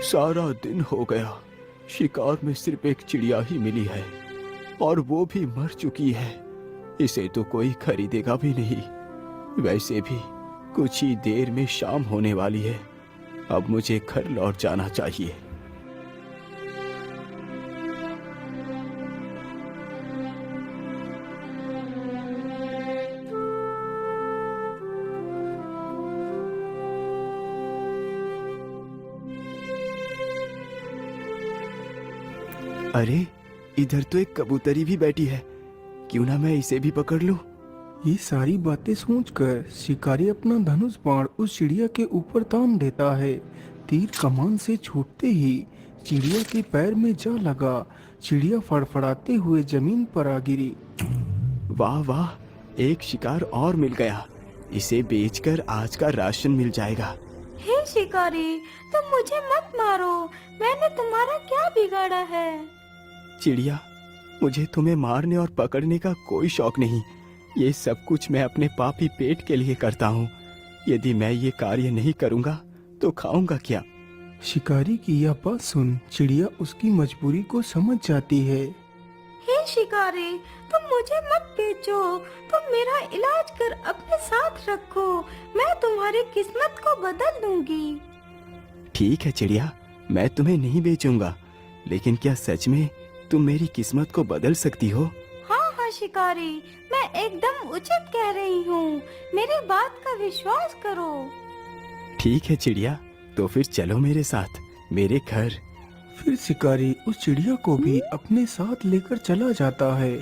सारा दिन हो गया, शिकार में सिर्फ एक चिड़िया ही मिली है और वो भी मर चुकी है। इसे तो कोई खरीदेगा भी नहीं। वैसे भी कुछ ही देर में शाम होने वाली है। अब मुझे घर लौट जाना चाहिए। अरे, इधर तो एक कबूतरी भी बैठी है। क्यों ना मैं इसे भी पकड़ लूं? ये सारी बातें सोचकर शिकारी अपना धनुष बाण उस चिड़िया के ऊपर तान देता है। तीर कमान से छूटते ही चिड़िया के पैर में जा लगा। चिड़िया फड़फड़ाते हुए जमीन पर आ गिरी। वाह वाह, एक शिकार और मिल गया। इसे बेचकर आज का राशन मिल जाएगा। हे शिकारी, तुम मुझे मत मारो। मैंने तुम्हारा क्या बिगाड़ा है? चिड़िया, मुझे तुम्हें मारने और पकड़ने का कोई शौक नहीं। ये सब कुछ मैं अपने पापी पेट के लिए करता हूँ। यदि मैं ये कार्य नहीं करूँगा तो खाऊंगा क्या? शिकारी की यह बात सुन चिड़िया उसकी मजबूरी को समझ जाती है। हे शिकारी, तुम मुझे मत बेचो। तुम मेरा इलाज कर अपने साथ रखो। मैं तुम्हारी किस्मत को बदल दूंगी। ठीक है चिड़िया, मैं तुम्हें नहीं बेचूंगा। लेकिन क्या सच में तुम मेरी किस्मत को बदल सकती हो? हाँ हाँ शिकारी, मैं एकदम उचित कह रही हूँ। मेरी बात का विश्वास करो। ठीक है चिड़िया, तो फिर चलो मेरे साथ मेरे घर। फिर शिकारी उस चिड़िया को भी अपने साथ लेकर चला जाता है।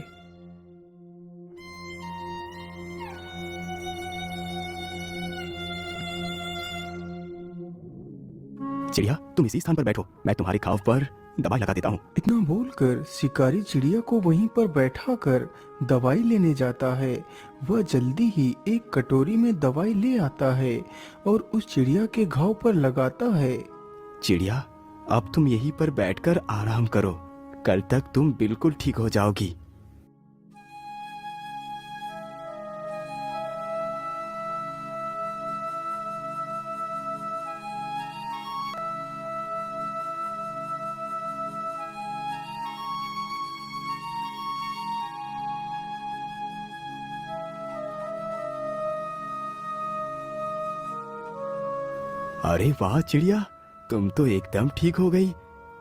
चिड़िया, तुम इसी स्थान पर बैठो, मैं तुम्हारे घाव पर दवाई लगा देता हूँ। इतना बोलकर शिकारी चिड़िया को वहीं पर बैठाकर दवाई लेने जाता है। वह जल्दी ही एक कटोरी में दवाई ले आता है और उस चिड़िया के घाव पर लगाता है। चिड़िया, अब तुम यहीं पर बैठकर आराम करो। कल तक तुम बिल्कुल ठीक हो जाओगी। अरे वाह चिड़िया, तुम तो एकदम ठीक हो गई।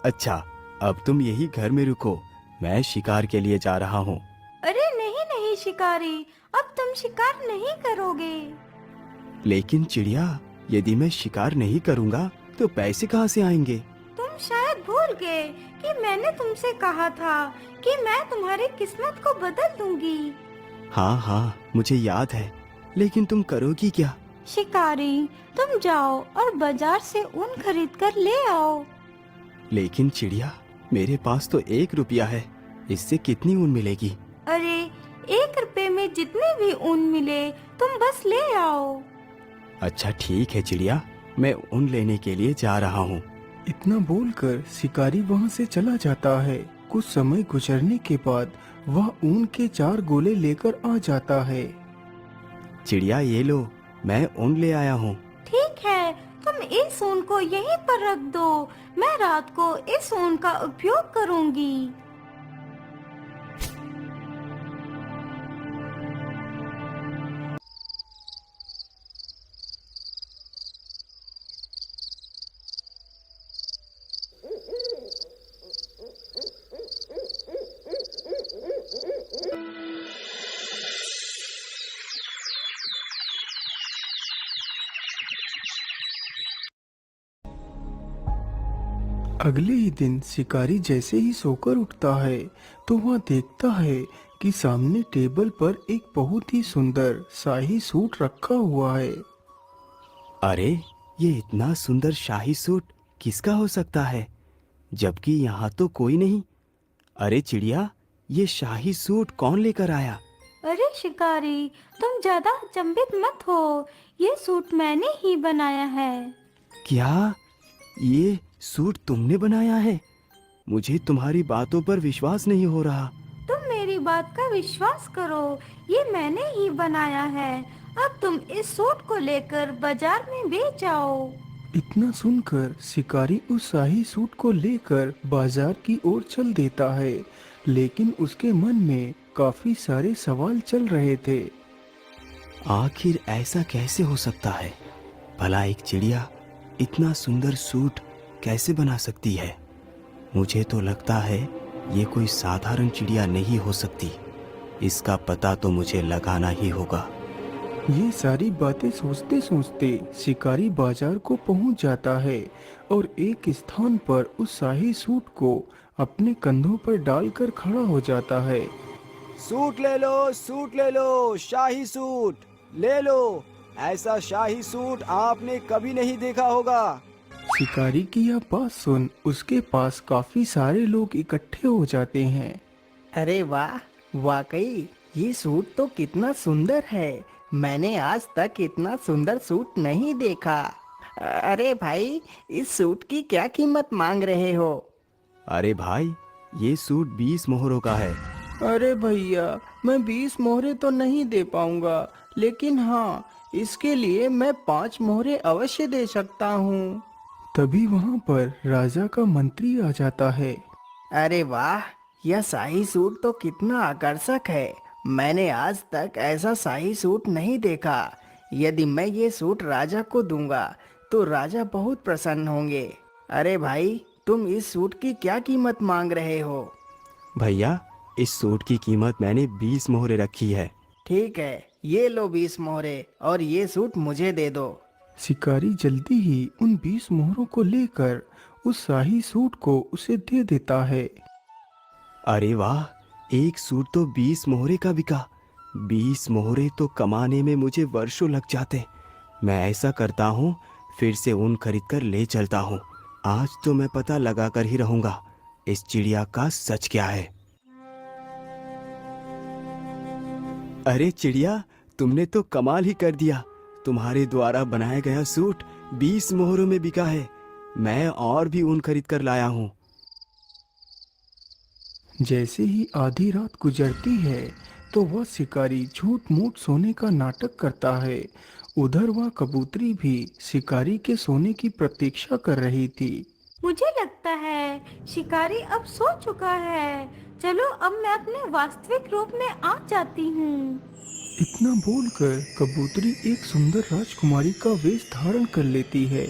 अच्छा, अब तुम यही घर में रुको, मैं शिकार के लिए जा रहा हूँ। अरे नहीं नहीं शिकारी, अब तुम शिकार नहीं करोगे। लेकिन चिड़िया, यदि मैं शिकार नहीं करूँगा तो पैसे कहाँ से आएंगे? तुम शायद भूल गए कि मैंने तुमसे कहा था कि मैं तुम्हारी किस्मत को बदल दूंगी। हाँ हाँ, मुझे याद है। लेकिन तुम करोगी क्या? शिकारी, तुम जाओ और बाजार से ऊन खरीद कर ले आओ। लेकिन चिड़िया, मेरे पास तो 1 रुपया है। इससे कितनी ऊन मिलेगी? अरे, 1 रुपए में जितने भी ऊन मिले तुम बस ले आओ। अच्छा ठीक है चिड़िया, मैं ऊन लेने के लिए जा रहा हूँ। इतना बोलकर शिकारी वहां से चला जाता है। कुछ समय गुजरने के बाद वह ऊन के 4 गोले लेकर आ जाता है। चिड़िया, ये लो, मैं ऊन ले आया हूँ। ठीक है, तुम इस ऊन को यहीं पर रख दो। मैं रात को इस ऊन का उपयोग करूंगी। अगले ही दिन शिकारी जैसे ही सोकर उठता है तो वह देखता है कि सामने टेबल पर एक बहुत ही सुंदर शाही सूट रखा हुआ है। अरे, ये इतना सुंदर शाही सूट किसका हो सकता है, जबकि यहाँ तो कोई नहीं। अरे चिड़िया, ये शाही सूट कौन लेकर आया? अरे शिकारी, तुम ज्यादा अचंभित मत हो। ये सूट मैंने ही बनाया है। क्या ये सूट तुमने बनाया है? मुझे तुम्हारी बातों पर विश्वास नहीं हो रहा। तुम मेरी बात का विश्वास करो, ये मैंने ही बनाया है। अब तुम इस सूट को लेकर बाजार में बेच आओ। इतना सुनकर शिकारी उस शाही सूट को लेकर बाजार की ओर चल देता है, लेकिन उसके मन में काफी सारे सवाल चल रहे थे। आखिर ऐसा कैसे हो सकता है? भला एक चिड़िया इतना सुंदर सूट कैसे बना सकती है? मुझे तो लगता है ये कोई साधारण चिड़िया नहीं हो सकती। इसका पता तो मुझे लगाना ही होगा। ये सारी बातें सोचते सोचते शिकारी बाजार को पहुंच जाता है और एक स्थान पर उस शाही सूट को अपने कंधों पर डालकर खड़ा हो जाता है। सूट ले लो, शाही सूट ले लो। ऐसा शाही सूट आपने कभी नहीं देखा होगा। शिकारी की यह बात सुन उसके पास काफी सारे लोग इकट्ठे हो जाते हैं। अरे वाह, वाकई ये सूट तो कितना सुंदर है। मैंने आज तक इतना सुंदर सूट नहीं देखा। अरे भाई, इस सूट की क्या कीमत मांग रहे हो? अरे भाई, ये सूट 20 मोहरों का है। अरे भैया, मैं 20 मोहरे तो नहीं दे पाऊंगा, लेकिन हाँ, इसके लिए मैं 5 मोहरे अवश्य दे सकता हूँ। तभी वहाँ पर राजा का मंत्री आ जाता है। अरे वाह, यह शाही सूट तो कितना आकर्षक है। मैंने आज तक ऐसा शाही सूट नहीं देखा। यदि मैं ये सूट राजा को दूंगा तो राजा बहुत प्रसन्न होंगे। अरे भाई, तुम इस सूट की क्या कीमत मांग रहे हो? भैया, इस सूट की कीमत मैंने 20 मोहरे रखी है। ठीक है, ये लो 20 मोहरे और ये सूट मुझे दे दो। शिकारी जल्दी ही उन 20 मोहरों को लेकर उस शाही सूट को उसे दे देता है। अरे वाह, एक सूट तो 20 मोहरे का बिका। 20 मोहरे तो कमाने में मुझे वर्षों लग जाते। मैं ऐसा करता हूँ, फिर से ऊन खरीद कर ले चलता हूँ। आज तो मैं पता लगा कर ही रहूंगा इस चिड़िया का सच क्या है। अरे चिड़िया, तुमने तो कमाल ही कर दिया। तुम्हारे द्वारा बनाया गया सूट 20 मोहरों में बिका है। मैं और भी ऊन खरीद कर लाया हूँ। जैसे ही आधी रात गुजरती है तो वह शिकारी झूठ मूठ सोने का नाटक करता है। उधर वह कबूतरी भी शिकारी के सोने की प्रतीक्षा कर रही थी। मुझे लगता है शिकारी अब सो चुका है। चलो अब मैं अपने वास्तविक रूप में आ जाती हूँ। इतना बोलकर कबूतरी एक सुंदर राजकुमारी का वेश धारण कर लेती है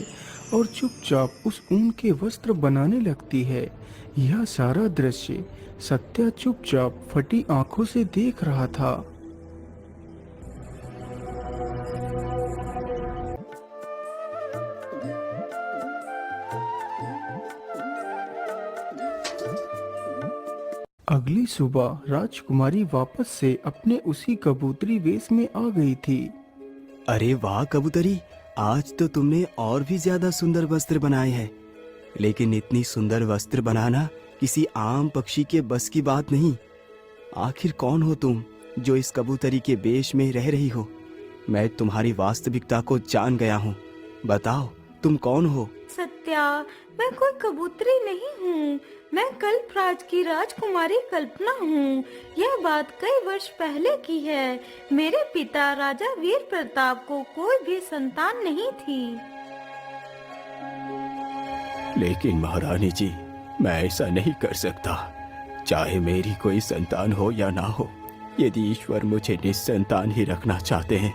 और चुपचाप उस ऊन के वस्त्र बनाने लगती है। यह सारा दृश्य सत्या चुपचाप फटी आंखों से देख रहा था। अगली सुबह राजकुमारी वापस से अपने उसी कबूतरी वेश में आ गई थी। अरे वाह कबूतरी, आज तो तुमने और भी ज्यादा सुंदर वस्त्र बनाए हैं। लेकिन इतनी सुंदर वस्त्र बनाना किसी आम पक्षी के बस की बात नहीं। आखिर कौन हो तुम जो इस कबूतरी के वेश में रह रही हो? मैं तुम्हारी वास्तविकता को जान गया हूँ। बताओ, तुम कौन हो? सत्या, मैं कोई कबूतरी नहीं हूँ। मैं कल्पराज की राजकुमारी कल्पना हूँ। यह बात कई वर्ष पहले की है। मेरे पिता राजा वीर प्रताप को कोई भी संतान नहीं थी। लेकिन महारानी जी, मैं ऐसा नहीं कर सकता। चाहे मेरी कोई संतान हो या ना हो, यदि ईश्वर मुझे निस्संतान ही रखना चाहते हैं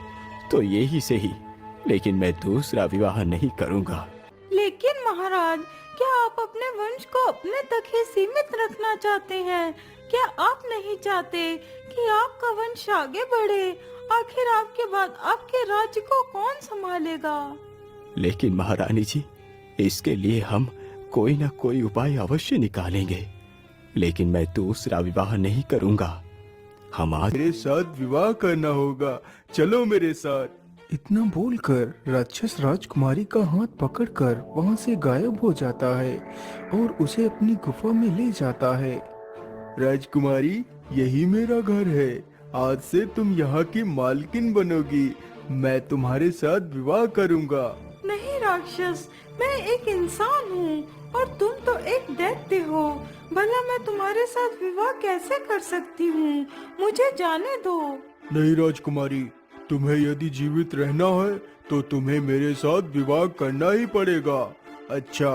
तो ये ही सही। लेकिन मैं दूसरा विवाह नहीं करूँगा। लेकिन महाराज, क्या आप अपने वंश को अपने तक ही सीमित रखना चाहते हैं? क्या आप नहीं चाहते कि आपका वंश आगे बढ़े? आखिर आपके बाद आपके राज्य को कौन संभालेगा? लेकिन महारानी जी, इसके लिए हम कोई ना कोई उपाय अवश्य निकालेंगे। लेकिन मैं दूसरा विवाह नहीं करूँगा। हम आज मेरे साथ विवाह करना होगा, चलो मेरे साथ। इतना बोलकर राक्षस राजकुमारी का हाथ पकड़कर वहां से गायब हो जाता है और उसे अपनी गुफा में ले जाता है। राजकुमारी, यही मेरा घर है। आज से तुम यहाँ की मालकिन बनोगी। मैं तुम्हारे साथ विवाह करूँगा। नहीं राक्षस, मैं एक इंसान हूँ और तुम तो एक दैत्य हो। भला मैं तुम्हारे साथ विवाह कैसे कर सकती हूँ? मुझे जाने दो। नहीं राजकुमारी, तुम्हें यदि जीवित रहना है तो तुम्हें मेरे साथ विवाह करना ही पड़ेगा। अच्छा,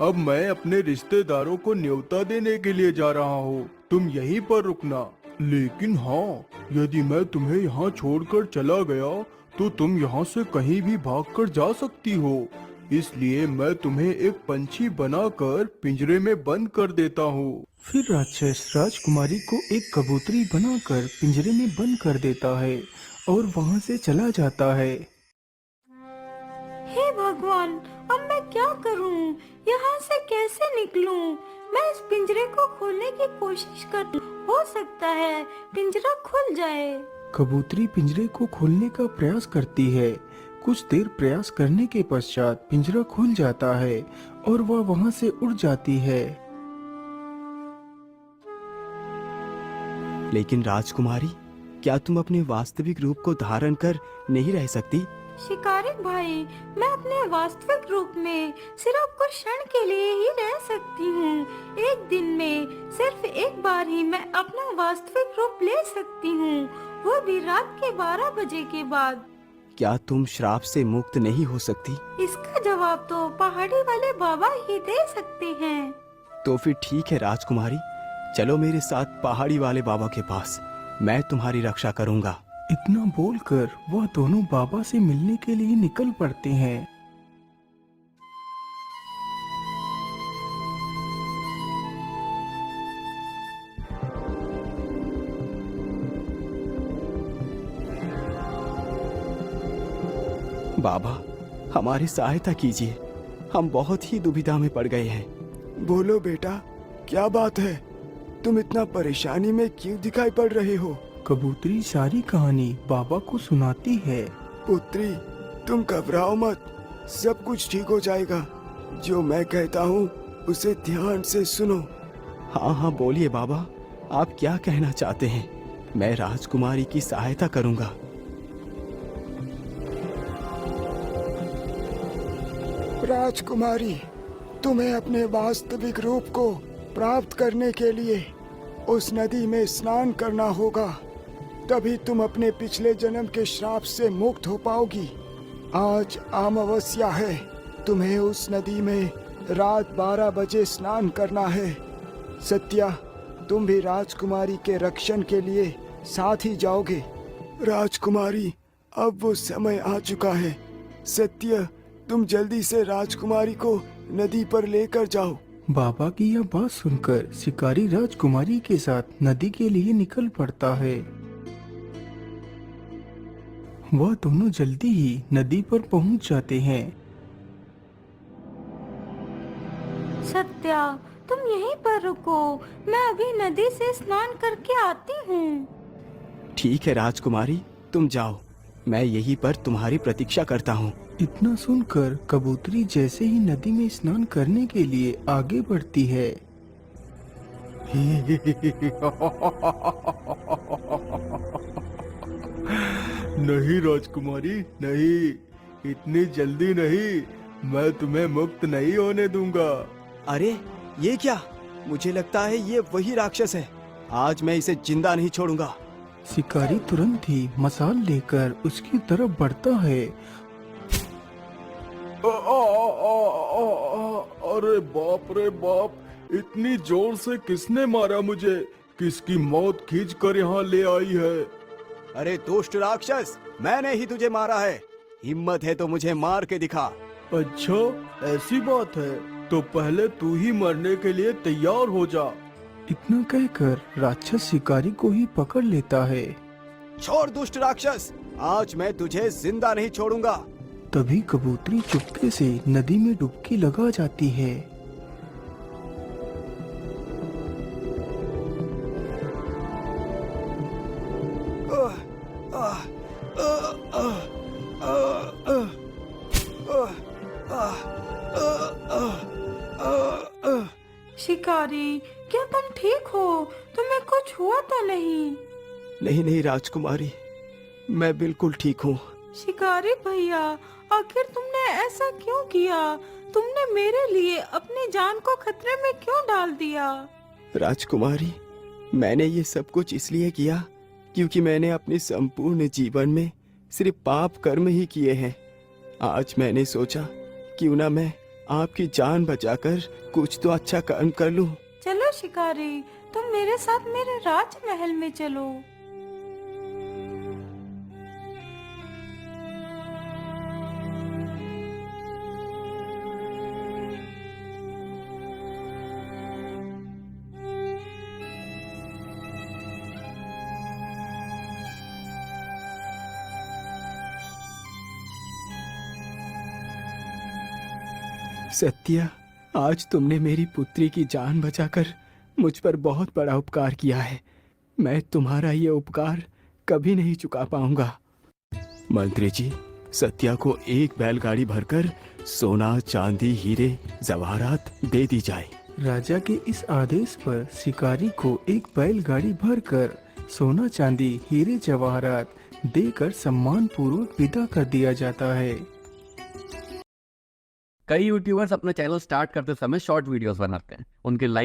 अब मैं अपने रिश्तेदारों को न्योता देने के लिए जा रहा हूँ, तुम यहीं पर रुकना। लेकिन हाँ, यदि मैं तुम्हें यहाँ छोड़कर चला गया तो तुम यहाँ से कहीं भी भागकर जा सकती हो, इसलिए मैं तुम्हें एक पंछी बनाकर पिंजरे में बंद कर देता हूँ। फिर राक्षस राजकुमारी को एक कबूतरी बनाकर पिंजरे में बंद कर देता है और वहाँ से चला जाता है। हे भगवान, अब मैं क्या करूं? यहाँ से कैसे निकलूं? मैं इस पिंजरे को खोलने की कोशिश कर, हो सकता है पिंजरा खुल जाए। कबूतरी पिंजरे को खोलने का प्रयास करती है। कुछ देर प्रयास करने के पश्चात पिंजरा खुल जाता है और वह वहाँ से उड़ जाती है। लेकिन राजकुमारी, क्या तुम अपने वास्तविक रूप को धारण कर नहीं रह सकती? शिकारी भाई, मैं अपने वास्तविक रूप में सिर्फ कुछ क्षण के लिए ही रह सकती हूँ। एक दिन में सिर्फ एक बार ही मैं अपना वास्तविक रूप ले सकती हूँ, वो भी रात के 12 बजे के बाद। क्या तुम श्राप से मुक्त नहीं हो सकती? इसका जवाब तो पहाड़ी वाले बाबा ही दे सकते हैं। तो फिर ठीक है राजकुमारी, चलो मेरे साथ पहाड़ी वाले बाबा के पास, मैं तुम्हारी रक्षा करूंगा। इतना बोलकर वह दोनों बाबा से मिलने के लिए निकल पड़ते हैं। बाबा, हमारी सहायता कीजिए, हम बहुत ही दुविधा में पड़ गए हैं। बोलो बेटा, क्या बात है? तुम इतना परेशानी में क्यों दिखाई पड़ रहे हो? कबूतरी सारी कहानी बाबा को सुनाती है। पुत्री, तुम घबराओ मत, सब कुछ ठीक हो जाएगा। जो मैं कहता हूँ उसे ध्यान से सुनो। हाँ हाँ बोलिए बाबा, आप क्या कहना चाहते हैं? मैं राजकुमारी की सहायता करूंगा। राजकुमारी, तुम्हें अपने वास्तविक रूप को प्राप्त करने के लिए उस नदी में स्नान करना होगा, तभी तुम अपने पिछले जन्म के श्राप से मुक्त हो पाओगी। आज अमावस्या है, तुम्हें उस नदी में रात 12 बजे स्नान करना है। सत्या, तुम भी राजकुमारी के रक्षण के लिए साथ ही जाओगे। राजकुमारी, अब वो समय आ चुका है। सत्य, तुम जल्दी से राजकुमारी को नदी पर लेकर जाओ। बाबा की यह बात सुनकर शिकारी राजकुमारी के साथ नदी के लिए निकल पड़ता है। वह दोनों जल्दी ही नदी पर पहुंच जाते हैं। सत्या, तुम यहीं पर रुको, मैं अभी नदी से स्नान करके आती हूँ। ठीक है राजकुमारी, तुम जाओ, मैं यहीं पर तुम्हारी प्रतीक्षा करता हूँ। इतना सुनकर कबूतरी जैसे ही नदी में स्नान करने के लिए आगे बढ़ती है। नहीं राजकुमारी, नहीं, इतनी जल्दी नहीं, मैं तुम्हें मुक्त नहीं होने दूंगा। अरे ये क्या? मुझे लगता है ये वही राक्षस है, आज मैं इसे जिंदा नहीं छोड़ूंगा। शिकारी तुरंत ही मसाल लेकर उसकी तरफ बढ़ता है। अरे बाप रे बाप, इतनी जोर से किसने मारा मुझे? किसकी मौत खींच कर यहाँ ले आई है? अरे दुष्ट राक्षस, मैंने ही तुझे मारा है, हिम्मत है तो मुझे मार के दिखा। अच्छा, ऐसी बात है तो पहले तू ही मरने के लिए तैयार हो जा। इतना कहकर राक्षस शिकारी को ही पकड़ लेता है। छोड़ दुष्ट राक्षस, आज मैं तुझे जिंदा नहीं छोड़ूंगा। तभी कबूतरी चुपके से नदी में डुबकी लगा जाती है। शिकारी, क्या तुम ठीक हो? तुम्हें कुछ हुआ तो नहीं? नहीं नहीं राजकुमारी, मैं बिल्कुल ठीक हूँ। शिकारी भैया, आखिर तुमने ऐसा क्यों किया? तुमने मेरे लिए अपनी जान को खतरे में क्यों डाल दिया? राजकुमारी, मैंने ये सब कुछ इसलिए किया क्योंकि मैंने अपने संपूर्ण जीवन में सिर्फ पाप कर्म ही किए हैं। आज मैंने सोचा क्यों ना मैं आपकी जान बचाकर कुछ तो अच्छा काम कर लूं। चलो शिकारी, तुम मेरे साथ मेरे राजमहल में चलो। सत्या, आज तुमने मेरी पुत्री की जान बचाकर मुझ पर बहुत बड़ा उपकार किया है। मैं तुम्हारा ये उपकार कभी नहीं चुका पाऊंगा। मंत्री जी, सत्या को एक बैलगाड़ी भरकर सोना, चांदी, हीरे, जवाहरात दे दी जाए। राजा के इस आदेश पर शिकारी को एक बैलगाड़ी भरकर सोना, चांदी, हीरे, जवाहरात देकर सम्मान पूर्वक विदा कर दिया जाता है। कई यूट्यूबर्स अपना चैनल स्टार्ट करते समय शॉर्ट वीडियोस बनाते हैं। उनके लाइक